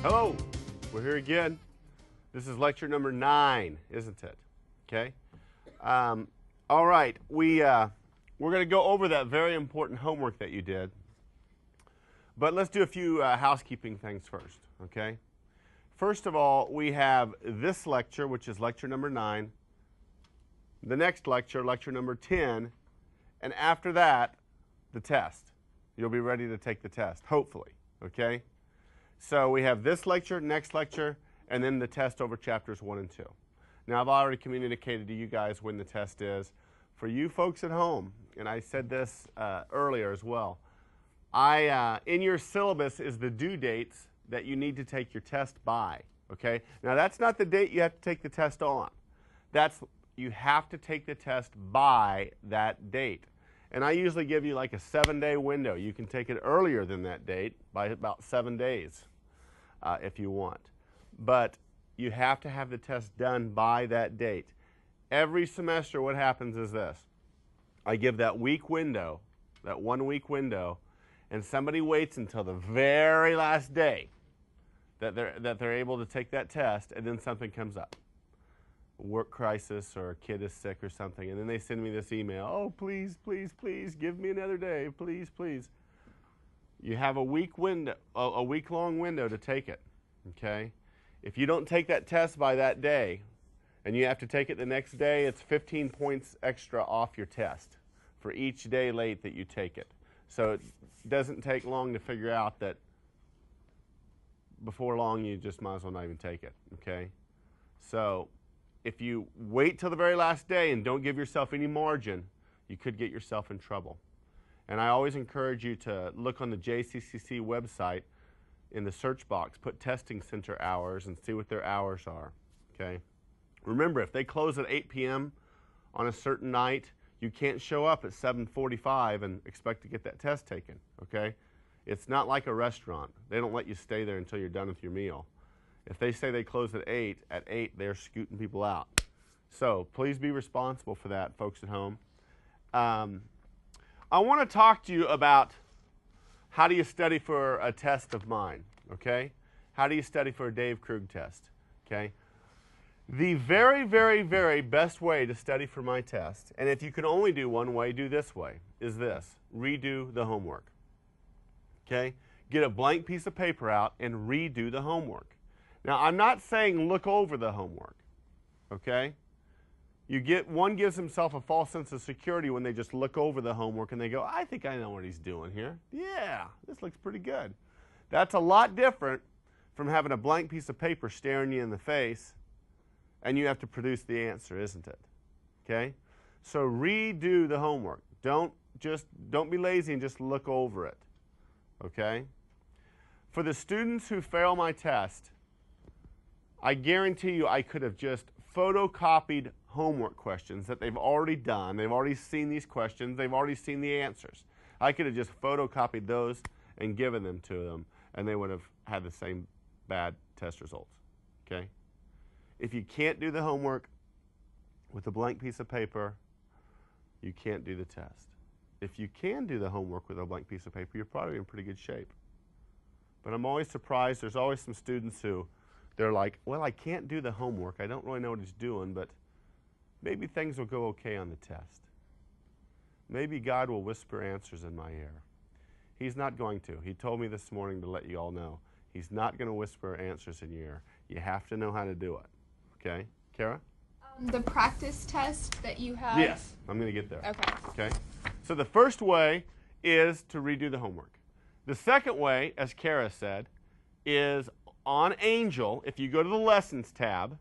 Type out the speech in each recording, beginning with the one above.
Hello, we're here again. This is lecture number 9, isn't it? Okay. All right, we're going to go over that very important homework that you did. But let's do a few housekeeping things first, okay? First of all, we have this lecture, which is lecture number 9. The next lecture, lecture number 10. And after that, the test. You'll be ready to take the test, hopefully, okay? So we have this lecture, next lecture, and then the test over chapters 1 and 2. Now, I've already communicated to you guys when the test is. For you folks at home, and I said this earlier as well, in your syllabus is the due dates that you need to take your test by, okay? Now, that's not the date you have to take the test on. You have to take the test by that date. And I usually give you like a 7-day window. You can take it earlier than that date by about 7 days if you want. But you have to have the test done by that date. Every semester what happens is this. I give that week window, that 1 week window, and somebody waits until the very last day that they're able to take that test, and then something comes up. Work crisis or a kid is sick or something, and then they send me this email, oh, please, please, please, give me another day, please, please. You have a week-long window to take it, okay? If you don't take that test by that day, and you have to take it the next day, it's 15 points extra off your test for each day late that you take it. So it doesn't take long to figure out that before long you just might as well not even take it, okay? So if you wait till the very last day and don't give yourself any margin, you could get yourself in trouble. And I always encourage you to look on the JCCC website in the search box, put testing center hours and see what their hours are, okay? Remember, if they close at 8 p.m. on a certain night, you can't show up at 7:45 and expect to get that test taken, okay? It's not like a restaurant. They don't let you stay there until you're done with your meal. If they say they close at 8, they're scooting people out. So please be responsible for that, folks at home. I want to talk to you about how do you study for a test of mine, okay? How do you study for a Dave Krug test, okay? The very, very, very best way to study for my test, and if you can only do one way, do this way, is this. Redo the homework, okay? Get a blank piece of paper out and redo the homework. Now, I'm not saying look over the homework, okay? One gives himself a false sense of security when they just look over the homework and they go, I think I know what he's doing here. Yeah, this looks pretty good. That's a lot different from having a blank piece of paper staring you in the face and you have to produce the answer, isn't it? Okay? So redo the homework. Don't be lazy and just look over it, okay? For the students who fail my test, I guarantee you I could have just photocopied homework questions that they've already done. They've already seen these questions. They've already seen the answers. I could have just photocopied those and given them to them, and they would have had the same bad test results, okay? If you can't do the homework with a blank piece of paper, you can't do the test. If you can do the homework with a blank piece of paper, you're probably in pretty good shape. But I'm always surprised. There's always some students who they're like, well, I can't do the homework. I don't really know what he's doing, but maybe things will go okay on the test. Maybe God will whisper answers in my ear. He's not going to. He told me this morning to let you all know. He's not going to whisper answers in your ear. You have to know how to do it. Okay? Kara? The practice test that you have? Yes. I'm going to get there. Okay. Okay? So the first way is to redo the homework. The second way, as Kara said, is on Angel, if you go to the Lessons tab,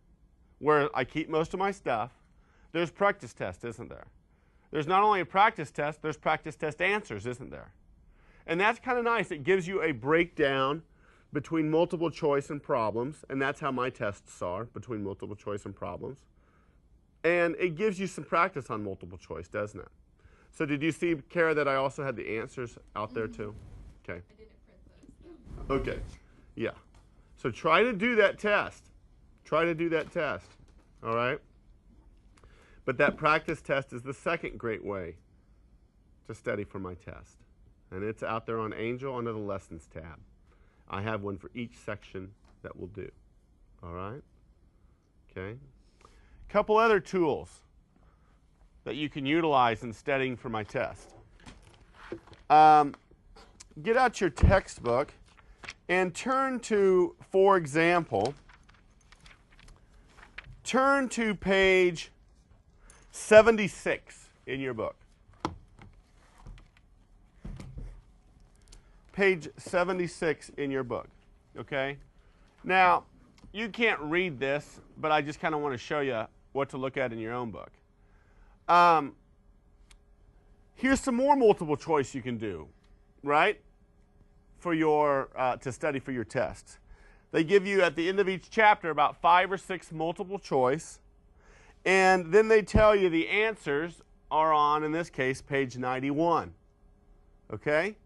where I keep most of my stuff, there's practice test, isn't there? There's not only a practice test, there's practice test answers, isn't there? And that's kind of nice. It gives you a breakdown between multiple choice and problems, and that's how my tests are, between multiple choice and problems. And it gives you some practice on multiple choice, doesn't it? So did you see, Kara, that I also had the answers out there too? Okay. I didn't print those, though. Okay. Yeah. So try to do that test. Try to do that test. All right? But that practice test is the second great way to study for my test. And it's out there on Angel under the Lessons tab. I have one for each section that will do. All right? Okay? A couple other tools that you can utilize in studying for my test. Get out your textbook and turn to, for example, turn to page 76 in your book. Page 76 in your book, okay? Now, you can't read this, but I just kind of want to show you what to look at in your own book. Here's some more multiple choice you can do, right? For your, to study for your tests. They give you at the end of each chapter about 5 or 6 multiple choice, and then they tell you the answers are on, in this case, page 91. Okay?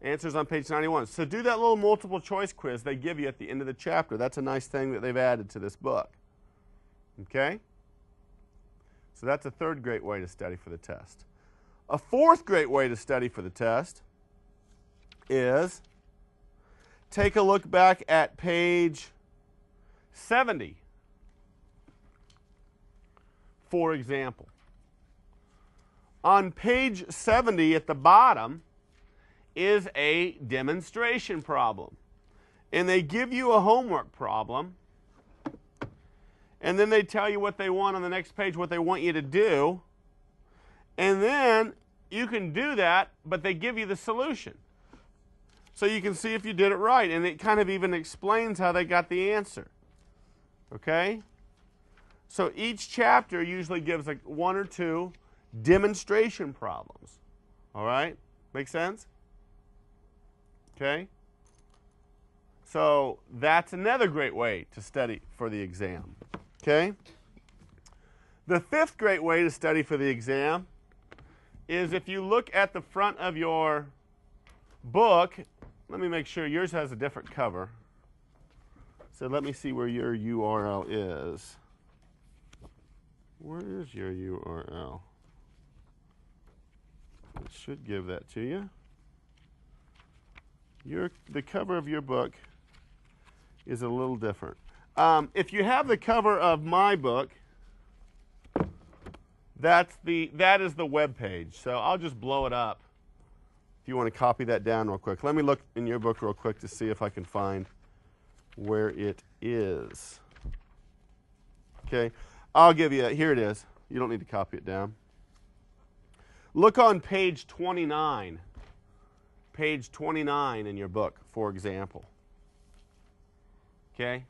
Answers on page 91. So do that little multiple choice quiz they give you at the end of the chapter. That's a nice thing that they've added to this book. Okay? So that's a third great way to study for the test. A fourth great way to study for the test is take a look back at page 70, for example. On page 70 at the bottom is a demonstration problem. And they give you a homework problem, and then they tell you what they want on the next page, what they want you to do, and then you can do that, but they give you the solution. So you can see if you did it right, and it kind of even explains how they got the answer. Okay? So each chapter usually gives like 1 or 2 demonstration problems. All right? Make sense? Okay? So that's another great way to study for the exam. Okay? The fifth great way to study for the exam is if you look at the front of your book. Let me make sure yours has a different cover. So let me see where your URL is. Where is your URL? It should give that to you. The cover of your book is a little different. If you have the cover of my book, that is the web page. So I'll just blow it up. If you want to copy that down real quick. Let me look in your book real quick to see if I can find where it is. Okay, I'll give you, here it is. You don't need to copy it down. Look on page 29. Page 29 in your book, for example. Okay?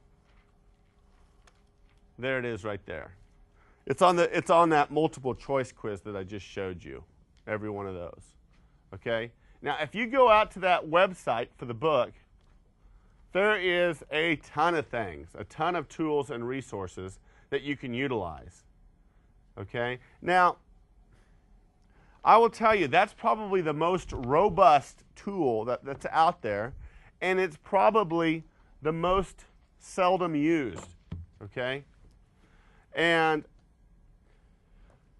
There it is right there. It's on that multiple choice quiz that I just showed you. Every one of those. Okay? Now, if you go out to that website for the book, there is a ton of things, a ton of tools and resources that you can utilize. Okay? Now, I will tell you, that's probably the most robust tool that's out there, and it's probably the most seldom used. Okay? And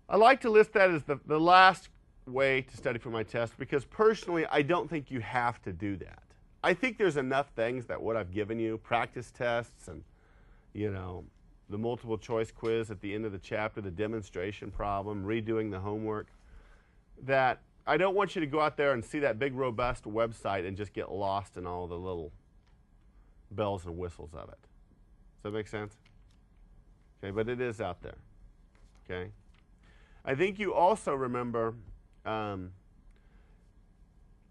I like to list that as the last way to study for my test, because personally I don't think you have to do that. I think there's enough things that what I've given you, practice tests and the multiple choice quiz at the end of the chapter, the demonstration problem, redoing the homework, that I don't want you to go out there and see that big robust website and just get lost in all the little bells and whistles of it. Does that make sense? Okay, but it is out there. Okay? I think you also remember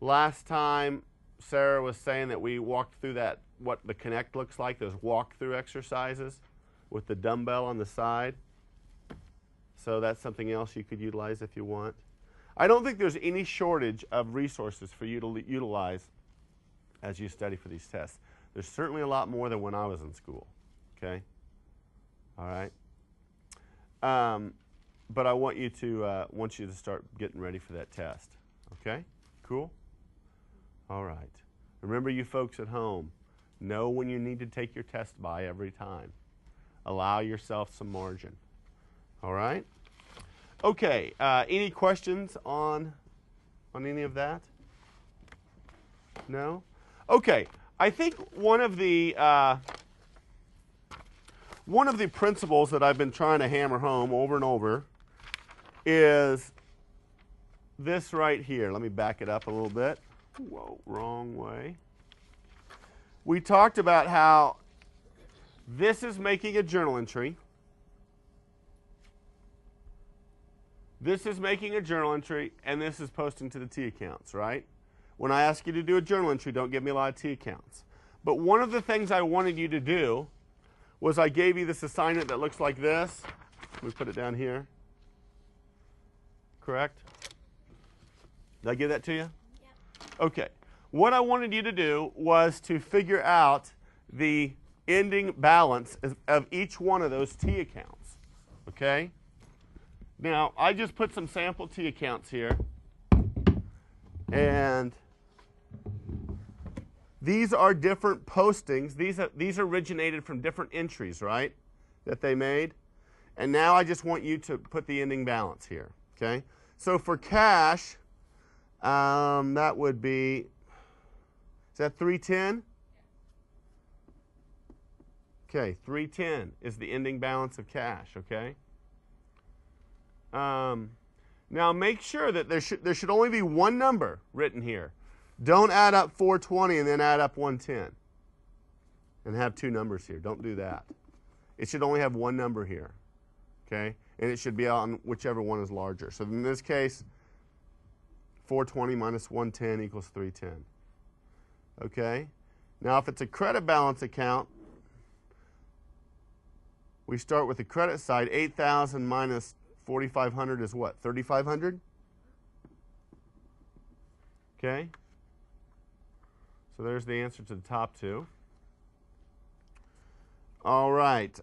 last time Sarah was saying that we walked through that, what the Connect looks like, those walkthrough exercises with the dumbbell on the side. So that's something else you could utilize if you want. I don't think there's any shortage of resources for you to utilize as you study for these tests. There's certainly a lot more than when I was in school. Okay? All right? But I want you to start getting ready for that test. Okay? Cool? All right. Remember, you folks at home, know when you need to take your test by every time. Allow yourself some margin. All right? Okay. Any questions on any of that? No? Okay. I think one of the principles that I've been trying to hammer home over and over is this right here. Let me back it up a little bit. Whoa, wrong way. We talked about how this is making a journal entry. This is making a journal entry, and this is posting to the T accounts, right? When I ask you to do a journal entry, don't give me a lot of T accounts. But one of the things I wanted you to do was I gave you this assignment that looks like this. Let me put it down here. Correct? Did I give that to you? Yeah. Okay. What I wanted you to do was to figure out the ending balance of each one of those T accounts. Okay? Now, I just put some sample T accounts here. And these are different postings. These originated from different entries, right, that they made. And now I just want you to put the ending balance here. Okay? So for cash, that would be, is that 310? Okay, 310 is the ending balance of cash, okay? Now make sure that there should only be one number written here. Don't add up 420 and then add up 110 and have two numbers here. Don't do that. It should only have one number here, okay? And it should be on whichever one is larger. So in this case, 420 minus 110 equals 310. Okay? Now if it's a credit balance account, we start with the credit side. 8,000 minus 4,500 is what? 3,500? Okay? So there's the answer to the top two. All right.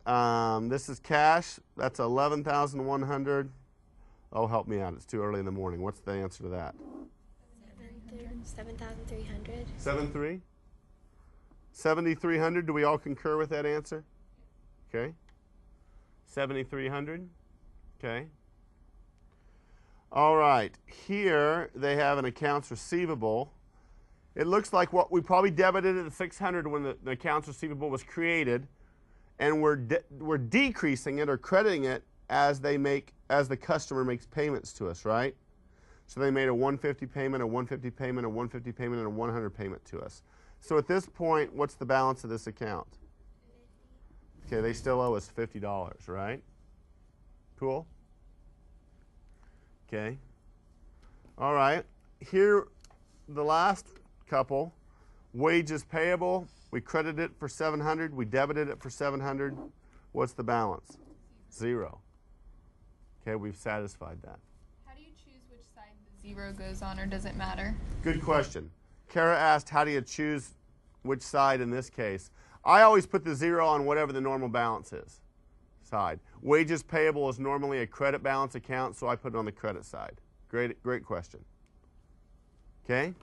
This is cash. That's 11,100. Oh, help me out. It's too early in the morning. What's the answer to that? 7,300. 7,300? 7,300. Do we all concur with that answer? Okay. 7,300. Okay. All right. Here they have an accounts receivable. It looks like what we probably debited at 600 when the accounts receivable was created, and we're decreasing it or crediting it as the customer makes payments to us, right? So they made a 150 payment, a 150 payment, a 150 payment, and a 100 payment to us. So at this point, what's the balance of this account? Okay, they still owe us $50, right? Cool? Okay. All right. Here, the last couple, wages payable. We credited it for 700. We debited it for 700. What's the balance? 0. Okay, we've satisfied that. How do you choose which side the 0 goes on, or does it matter? Good question. Kara asked, how do you choose which side in this case? I always put the 0 on whatever the normal balance is. Side. Wages payable is normally a credit balance account, so I put it on the credit side. Great question. Okay?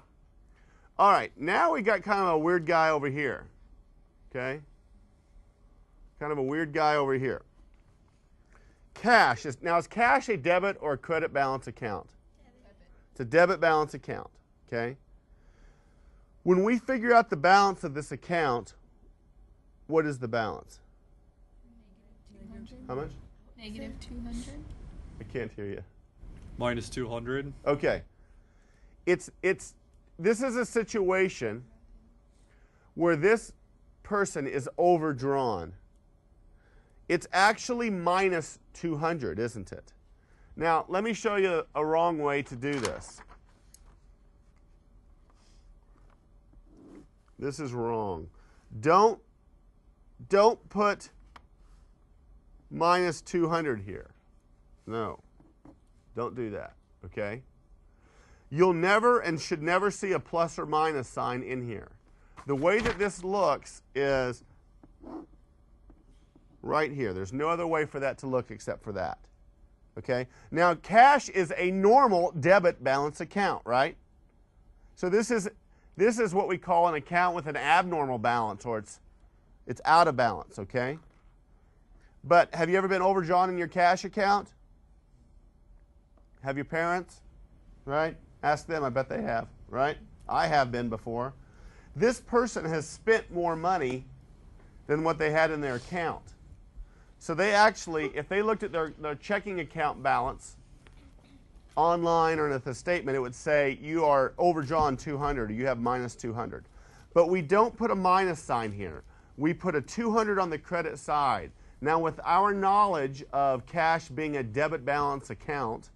All right, now we got kind of a weird guy over here. Okay? Kind of a weird guy over here. Cash. Now, is cash a debit or a credit balance account? Debit. It's a debit balance account. Okay? When we figure out the balance of this account, what is the balance? How much? Negative 200. I can't hear you. Minus 200. Okay. This is a situation where this person is overdrawn. It's actually minus 200, isn't it? Now, let me show you a wrong way to do this. This is wrong. Don't put minus 200 here. No. Don't do that, okay? You'll never and should never see a plus or minus sign in here. The way that this looks is right here. There's no other way for that to look except for that. Okay? Now, cash is a normal debit balance account, right? So this is what we call an account with an abnormal balance, or it's out of balance, okay? But have you ever been overdrawn in your cash account? Have your parents? Right? Ask them, I bet they have, right? I have been before. This person has spent more money than what they had in their account. So they actually, if they looked at their checking account balance online or in the statement, it would say you are overdrawn 200 or you have minus 200. But we don't put a minus sign here. We put a 200 on the credit side. Now with our knowledge of cash being a debit balance account,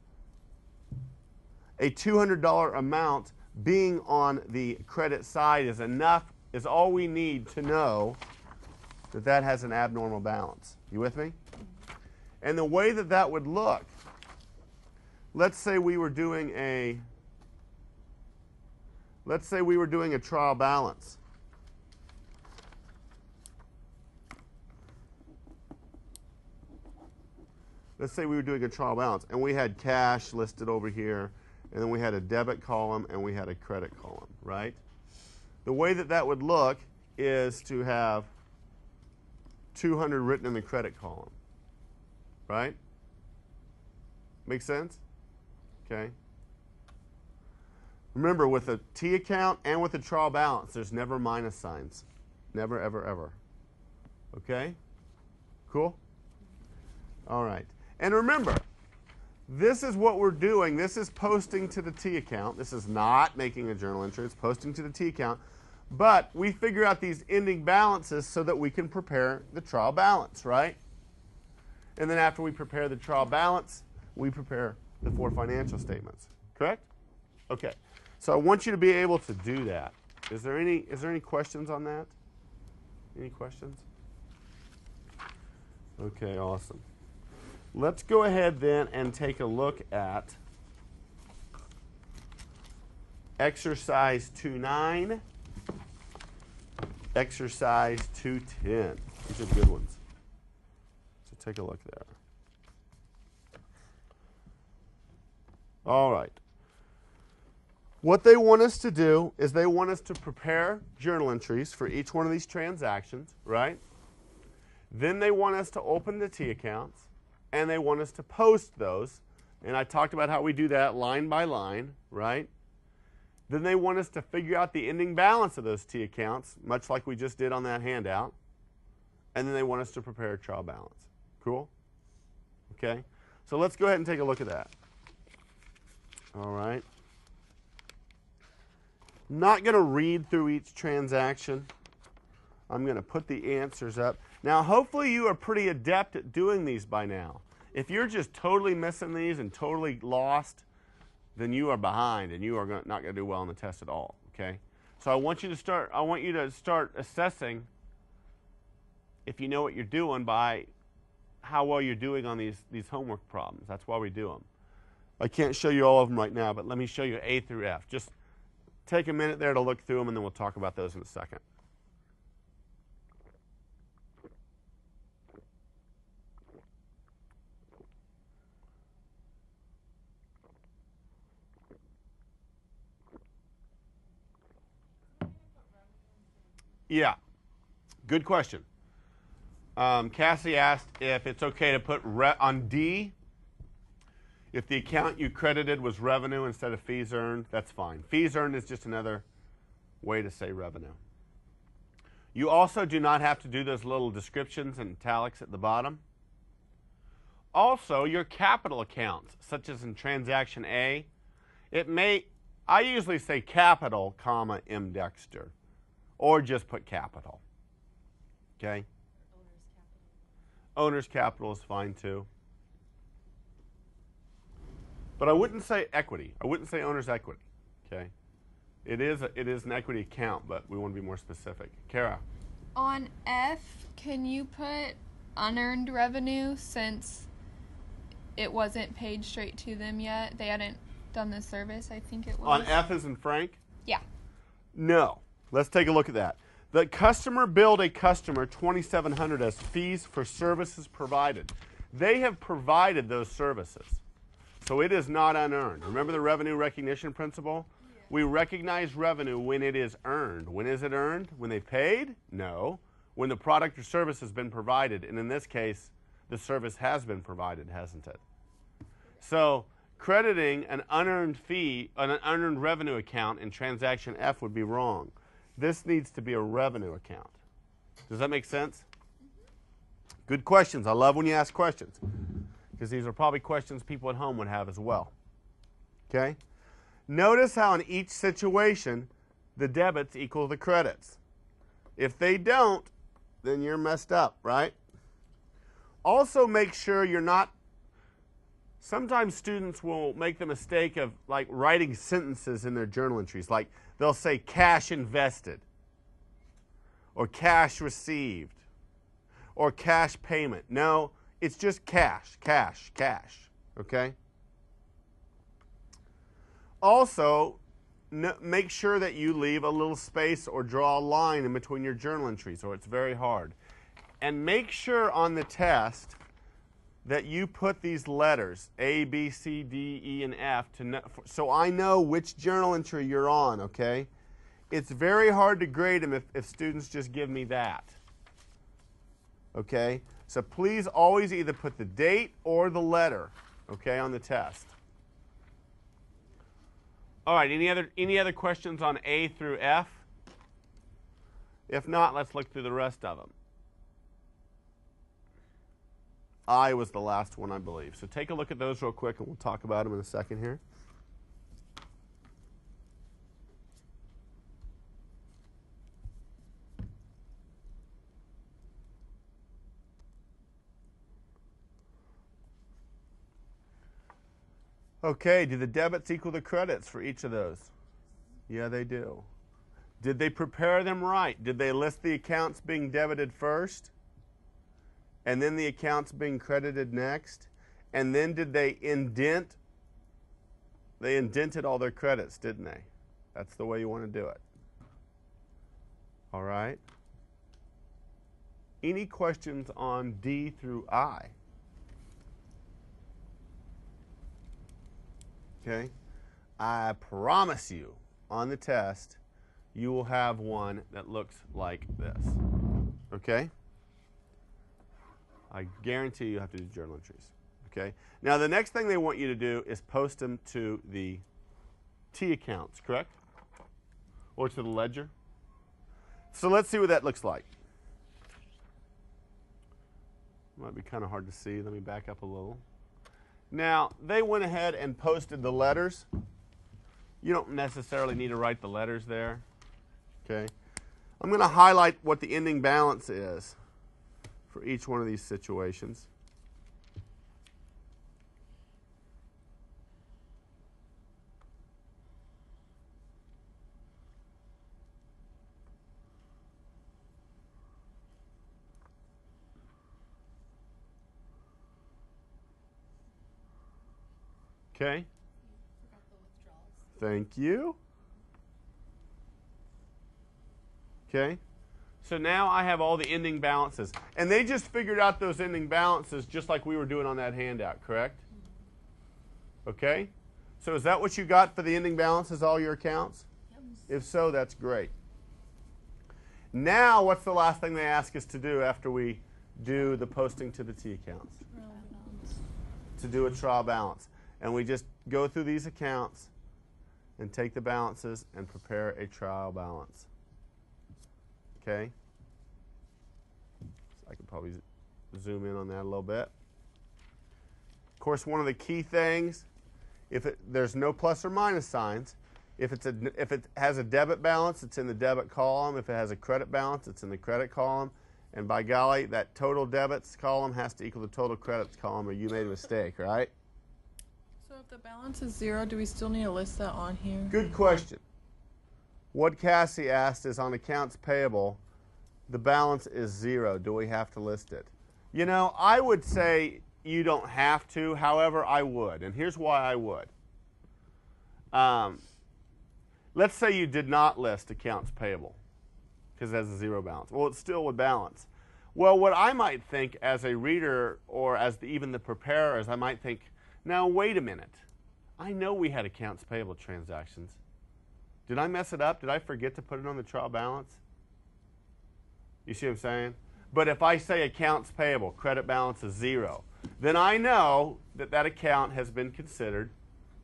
a $200 amount being on the credit side is enough, is all we need to know that that has an abnormal balance. You with me? And the way that that would look, let's say we were doing a trial balance. Let's say we were doing a trial balance and we had cash listed over here, and then we had a debit column and we had a credit column, right? The way that that would look is to have 200 written in the credit column, right? Make sense? Okay. Remember, with a T account and with a trial balance, there's never minus signs. Never, ever, ever. Okay? Cool? All right. And remember, this is what we're doing. This is posting to the T account. This is not making a journal entry. It's posting to the T account. But we figure out these ending balances so that we can prepare the trial balance, right? And then after we prepare the trial balance, we prepare the 4 financial statements. Correct? Okay. So I want you to be able to do that. Is there any questions on that? Any questions? Okay, awesome. Let's go ahead then and take a look at exercise 2.9, exercise 2.10. These are good ones. So take a look there. All right. What they want us to do is they want us to prepare journal entries for each one of these transactions, right? Then they want us to open the T accounts, and they want us to post those. And I talked about how we do that line by line, right? Then they want us to figure out the ending balance of those T accounts, much like we just did on that handout. And then they want us to prepare a trial balance. Cool? Okay? So let's go ahead and take a look at that. All right. Not going to read through each transaction. I'm going to put the answers up. Now, hopefully you are pretty adept at doing these by now. If you're just totally missing these and totally lost, then you are behind and you are not going to do well on the test at all, okay? So I want you to start assessing if you know what you're doing by how well you're doing on these homework problems. That's why we do them. I can't show you all of them right now, but let me show you A through F. Just take a minute there to look through them, and then we'll talk about those in a second. Yeah, good question. Cassie asked if it's okay to put on D, if the account you credited was revenue instead of fees earned, that's fine. Fees earned is just another way to say revenue. You also do not have to do those little descriptions and italics at the bottom. Also, your capital accounts, such as in transaction A, I usually say capital, comma, M. Dexter. Or just put capital. Okay? Owner's capital is fine too. But I wouldn't say equity. I wouldn't say owner's equity. Okay? It is an equity account, but we want to be more specific. Kara? On F, can you put unearned revenue since it wasn't paid straight to them yet? They hadn't done the service, I think it was. On F as in Frank? Yeah. No. Let's take a look at that. The customer billed a customer $2,700 as fees for services provided. They have provided those services. So it is not unearned. Remember the revenue recognition principle? Yeah. We recognize revenue when it is earned. When is it earned? When they paid? No. When the product or service has been provided. And in this case, the service has been provided, hasn't it? So crediting an unearned fee, an unearned revenue account in transaction F would be wrong. This needs to be a revenue account. Does that make sense? Good questions. I love when you ask questions, because these are probably questions people at home would have as well. Okay? Notice how in each situation, the debits equal the credits. If they don't, then you're messed up, right? Also make sure you're not, sometimes students will make the mistake of like writing sentences in their journal entries. Like they'll say cash invested, or cash received, or cash payment. No, it's just cash, cash, cash, okay? Also, make sure that you leave a little space or draw a line in between your journal entries, or it's very hard. And make sure on the test that you put these letters, A, B, C, D, E, and F, so I know which journal entry you're on, okay? It's very hard to grade them if students just give me that. Okay? So please always either put the date or the letter, okay, on the test. All right, any other questions on A through F? If not, let's look through the rest of them. I was the last one, I believe. So take a look at those real quick, and we'll talk about them in a second here. Okay, do the debits equal the credits for each of those? Yeah, they do. Did they prepare them right? Did they list the accounts being debited first, and then the accounts being credited next? And then did they indent? They indented all their credits, didn't they? That's the way you want to do it. All right. Any questions on D through I? Okay. I promise you on the test, you will have one that looks like this. Okay? I guarantee you have to do journal entries. Okay? Now, the next thing they want you to do is post them to the T accounts, correct? Or to the ledger. So let's see what that looks like. Might be kind of hard to see. Let me back up a little. Now, they went ahead and posted the letters. You don't necessarily need to write the letters there. Okay? I'm going to highlight what the ending balance is for each one of these situations. Okay? Thank you. Okay? So now I have all the ending balances. And they just figured out those ending balances just like we were doing on that handout, correct? Okay? So is that what you got for the ending balances, all your accounts? Yep. If so, that's great. Now, what's the last thing they ask us to do after we do the posting to the T accounts? To do a trial balance. And we just go through these accounts and take the balances and prepare a trial balance. Okay? So I can probably zoom in on that a little bit. Of course, one of the key things, there's no plus or minus signs. If it has a debit balance, it's in the debit column. If it has a credit balance, it's in the credit column. And by golly, that total debits column has to equal the total credits column, or you made a mistake, right? So if the balance is 0, do we still need to list that on here? Good question. What Cassie asked is on accounts payable, the balance is 0. Do we have to list it? You know, I would say you don't have to. However, I would. And here's why I would. Let's say you did not list accounts payable because it has a 0 balance. Well, it still would balance. Well, what I might think as a reader or as even the preparer is I might think, now, wait a minute. I know we had accounts payable transactions. Did I mess it up? Did I forget to put it on the trial balance? You see what I'm saying? But if I say accounts payable, credit balance is 0, then I know that that account has been considered.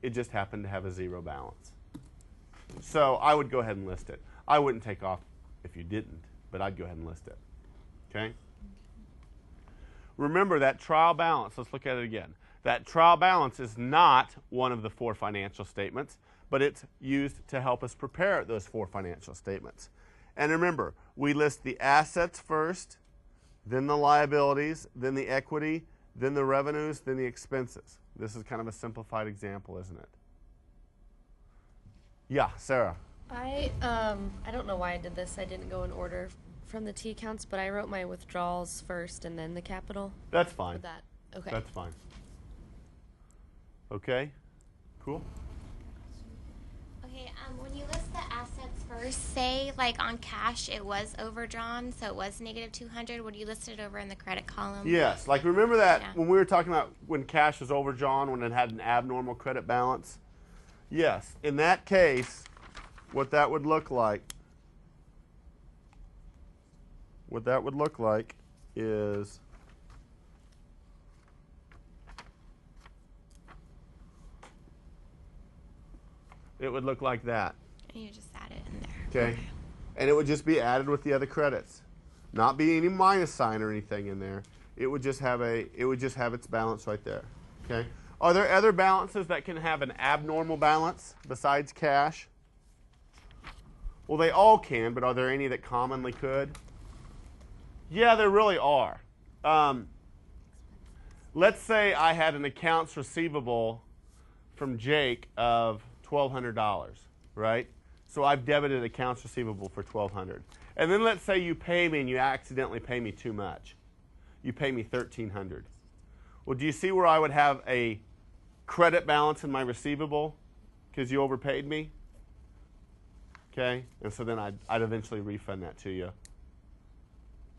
It just happened to have a 0 balance. So I would go ahead and list it. I wouldn't take off if you didn't, but I'd go ahead and list it. Okay? Remember that trial balance. Let's look at it again. That trial balance is not one of the 4 financial statements, but it's used to help us prepare those 4 financial statements. And remember, we list the assets first, then the liabilities, then the equity, then the revenues, then the expenses. This is kind of a simplified example, isn't it? Yeah, Sarah. I don't know why I did this. I didn't go in order from the T accounts, but I wrote my withdrawals first and then the capital. That's fine. With that. Okay. That's fine. Okay, cool. Okay, when you list the assets first, say like on cash it was overdrawn, so it was negative 200, would you list it over in the credit column? Yes, like remember that Yeah. when we were talking about when cash was overdrawn, when it had an abnormal credit balance? Yes, in that case, what that would look like is it would look like that. And you just add it in there. Okay. And it would just be added with the other credits. Not be any minus sign or anything in there. It would just have its balance right there. Okay? Are there other balances that can have an abnormal balance besides cash? Well, they all can, but are there any that commonly could? Yeah, there really are. Let's say I had an accounts receivable from Jake of $1,200, right? So I've debited accounts receivable for $1,200. And then let's say you pay me and you accidentally pay me too much. You pay me $1,300. Well, do you see where I would have a credit balance in my receivable because you overpaid me? Okay? And so then I'd eventually refund that to you.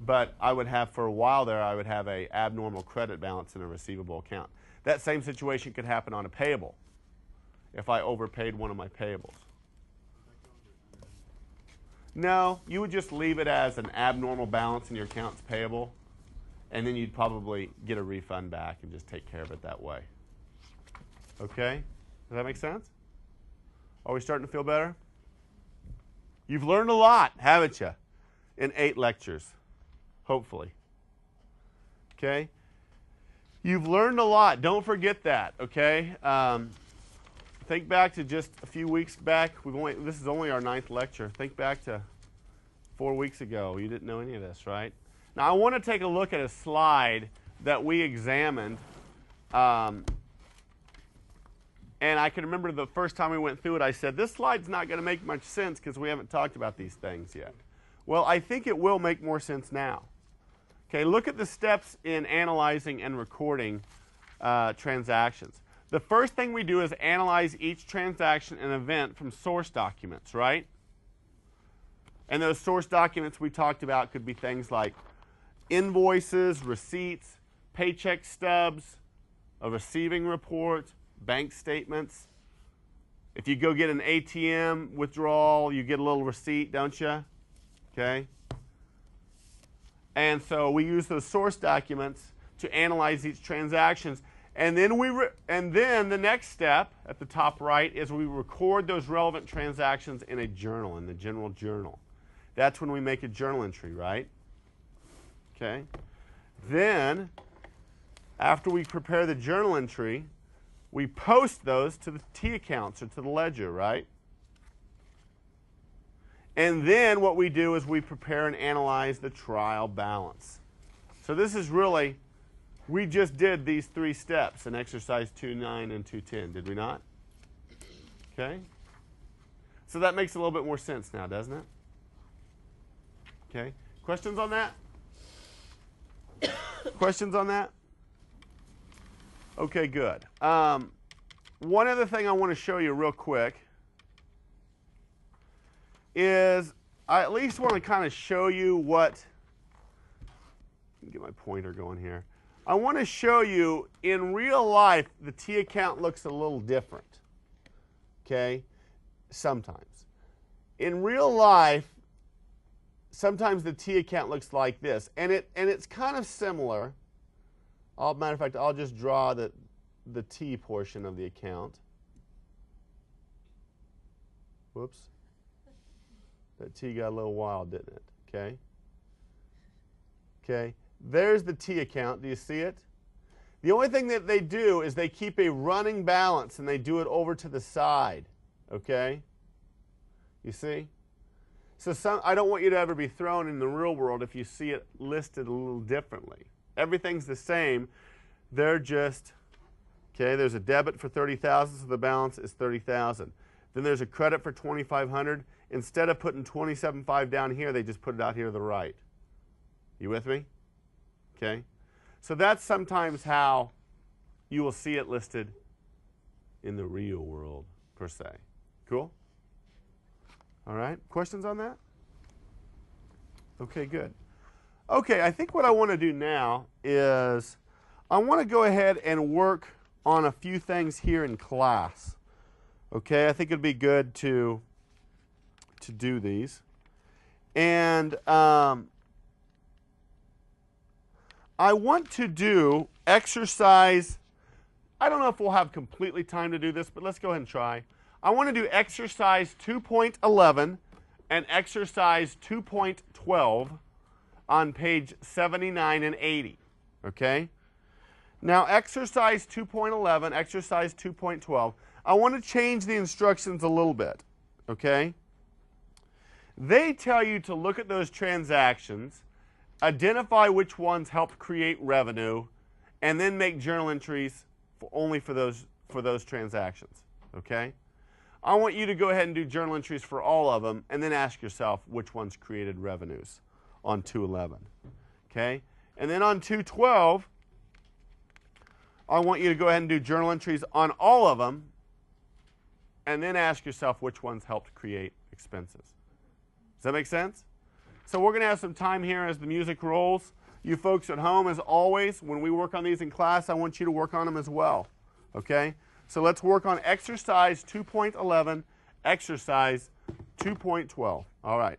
But I would have, for a while there, I would have a abnormal credit balance in a receivable account. That same situation could happen on a payable if I overpaid one of my payables. No, you would just leave it as an abnormal balance in your accounts payable, and then you'd probably get a refund back and just take care of it that way. Okay? Does that make sense? Are we starting to feel better? You've learned a lot, haven't you, in 8 lectures, hopefully. Okay? You've learned a lot. Don't forget that, okay? Think back to just a few weeks back. This is only our 9th lecture. Think back to 4 weeks ago. You didn't know any of this, right? Now, I want to take a look at a slide that we examined. And I can remember the first time we went through it, I said, this slide's not going to make much sense because we haven't talked about these things yet. Well, I think it will make more sense now. Okay, look at the steps in analyzing and recording transactions. The first thing we do is analyze each transaction and event from source documents, right? And those source documents we talked about could be things like invoices, receipts, paycheck stubs, a receiving report, bank statements. If you go get an ATM withdrawal, you get a little receipt, don't you? Okay? And so we use those source documents to analyze these transactions. And then the next step at the top right is we record those relevant transactions in a journal, in the general journal. That's when we make a journal entry, right? Okay. Then, after we prepare the journal entry, we post those to the T accounts or to the ledger, right? And then what we do is we prepare and analyze the trial balance. So this is really, we just did these 3 steps in exercise 2.9 and 2.10, did we not? Okay. So that makes a little bit more sense now, doesn't it? Okay. Questions on that? Questions on that? Okay, good. One other thing I want to show you real quick is I at least want to kind of show you what, get my pointer going here. I want to show you in real life the T account looks a little different. Okay? Sometimes. In real life, sometimes the T account looks like this. And it's kind of similar. Matter of fact, I'll just draw the T portion of the account. Whoops. That T got a little wild, didn't it? Okay. Okay. There's the T account. Do you see it? The only thing that they do is they keep a running balance and they do it over to the side. Okay? You see? So I don't want you to ever be thrown in the real world if you see it listed a little differently. Everything's the same. They're just, okay, there's a debit for $30,000, so the balance is $30,000. Then there's a credit for $2,500. Instead of putting $27,500 down here, they just put it out here to the right. You with me? Okay? So that's sometimes how you will see it listed in the real world, per se. Cool? All right. Questions on that? Okay, good. Okay, I think what I want to do now is I want to go ahead and work on a few things here in class. Okay, I think it'd be good to do these. And I want to do exercise. I don't know if we'll have completely time to do this, but let's go ahead and try. I want to do exercise 2.11 and exercise 2.12 on page 79 and 80. Okay? Now, exercise 2.11, exercise 2.12, I want to change the instructions a little bit. Okay? They tell you to look at those transactions, identify which ones helped create revenue, and then make journal entries only for those transactions. Okay? I want you to go ahead and do journal entries for all of them, and then ask yourself which ones created revenues on 2.11. Okay? And then on 2.12, I want you to go ahead and do journal entries on all of them, and then ask yourself which ones helped create expenses. Does that make sense? So we're going to have some time here as the music rolls. You folks at home, as always, when we work on these in class, I want you to work on them as well. Okay? So let's work on exercise 2.11, exercise 2.12. All right.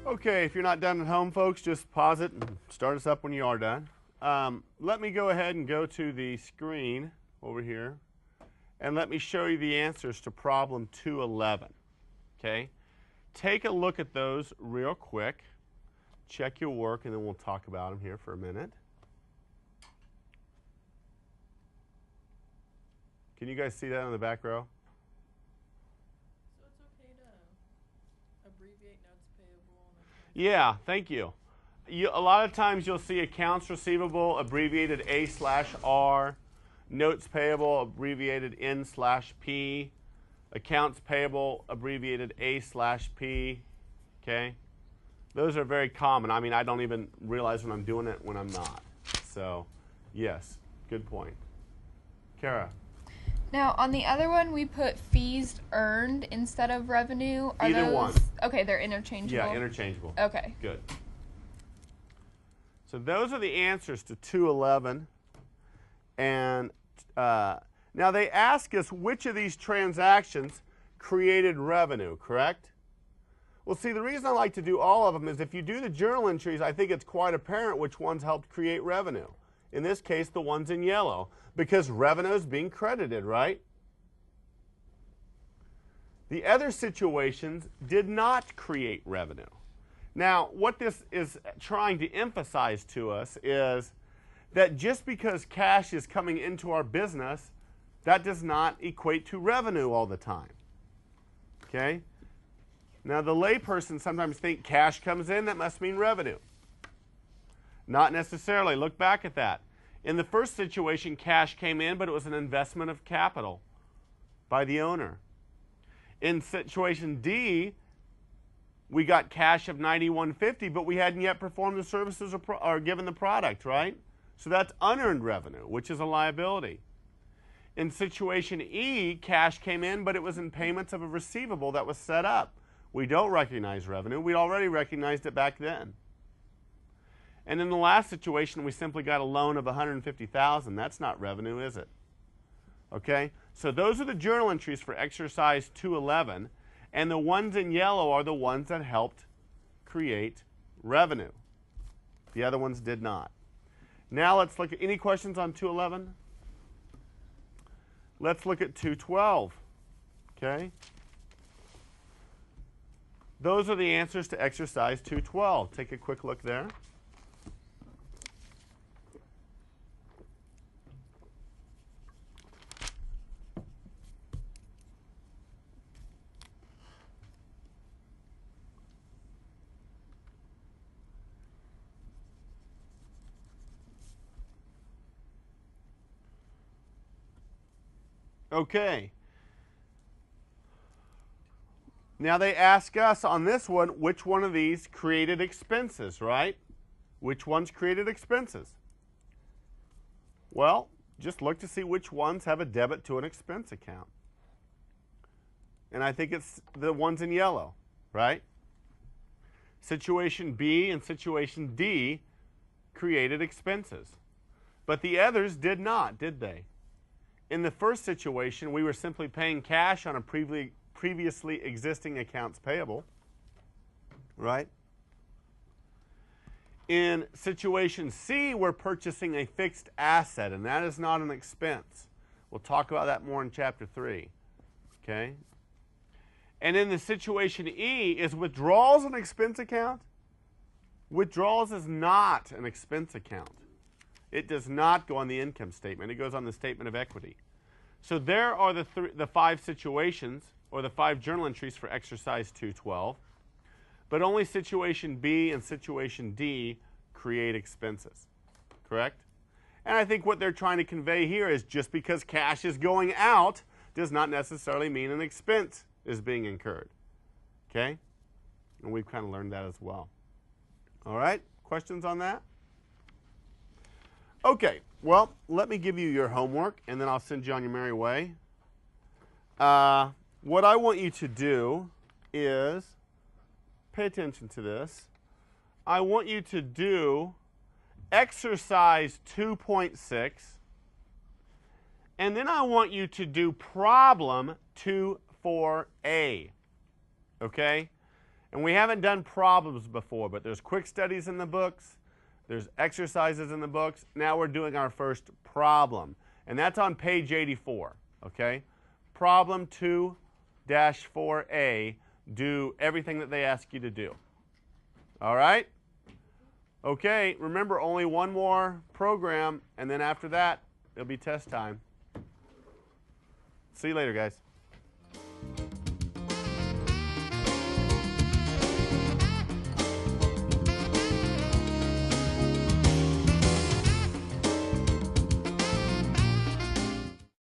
Okay, if you're not done at home, folks, just pause it and start us up when you are done. Let me go ahead and go to the screen over here, and let me show you the answers to problem 211. Okay? Take a look at those real quick. Check your work, and then we'll talk about them here for a minute. Can you guys see that in the back row? So it's okay to abbreviate notes payable and accounts. Yeah, thank you. A lot of times you'll see accounts receivable abbreviated A/R, notes payable abbreviated N/P, accounts payable abbreviated A/P, okay? Those are very common. I mean, I don't even realize when I'm doing it when I'm not. So, yes, good point. Kara? Now, on the other one, we put fees earned instead of revenue. Are Either those, one. Okay, they're interchangeable. Yeah, interchangeable. Okay. Good. So those are the answers to 211. And now they ask us which of these transactions created revenue, correct? Well, see, the reason I like to do all of them is if you do the journal entries, I think it's quite apparent which ones helped create revenue. In this case, the ones in yellow, because revenue is being credited, right? The other situations did not create revenue. Now, what this is trying to emphasize to us is that just because cash is coming into our business, that does not equate to revenue all the time. Okay? Now, the layperson sometimes think cash comes in, that must mean revenue. Not necessarily. Look back at that. In the first situation, cash came in, but it was an investment of capital by the owner. In situation D, we got cash of $91.50, but we hadn't yet performed the services or given the product, right? So that's unearned revenue, which is a liability. In situation E, cash came in, but it was in payments of a receivable that was set up. We don't recognize revenue. We already recognized it back then. And in the last situation, we simply got a loan of $150,000. That's not revenue, is it? Okay? So those are the journal entries for exercise 211, and the ones in yellow are the ones that helped create revenue. The other ones did not. Now let's look at any questions on 211? Let's look at 212. Okay? Those are the answers to exercise 212. Take a quick look there. Okay. Now they ask us on this one, which one of these created expenses, right? Which ones created expenses? Well, just look to see which ones have a debit to an expense account. And I think it's the ones in yellow, right? Situation B and situation D created expenses. But the others did not, did they? In the first situation, we were simply paying cash on a previously existing accounts payable, right? In situation C, we're purchasing a fixed asset, and that is not an expense. We'll talk about that more in Chapter 3, okay? And in the situation E, is withdrawals an expense account? Withdrawals is not an expense account. It does not go on the income statement. It goes on the statement of equity. So there are the 5 situations, or the 5 journal entries for exercise 212. But only situation B and situation D create expenses, correct? And I think what they're trying to convey here is just because cash is going out does not necessarily mean an expense is being incurred, okay? And we've kind of learned that as well. All right, questions on that? Okay, well, let me give you your homework, and then I'll send you on your merry way. What I want you to do is, pay attention to this. I want you to do exercise 2.6, and then I want you to do problem 2.4a, okay? And And we haven't done problems before, but there's quick studies in the books. There's exercises in the books. Now we're doing our first problem. And that's on page 84, okay? Problem 2-4A, do everything that they ask you to do. All right? Okay, remember only one more program, and then after that, it'll be test time. See you later, guys.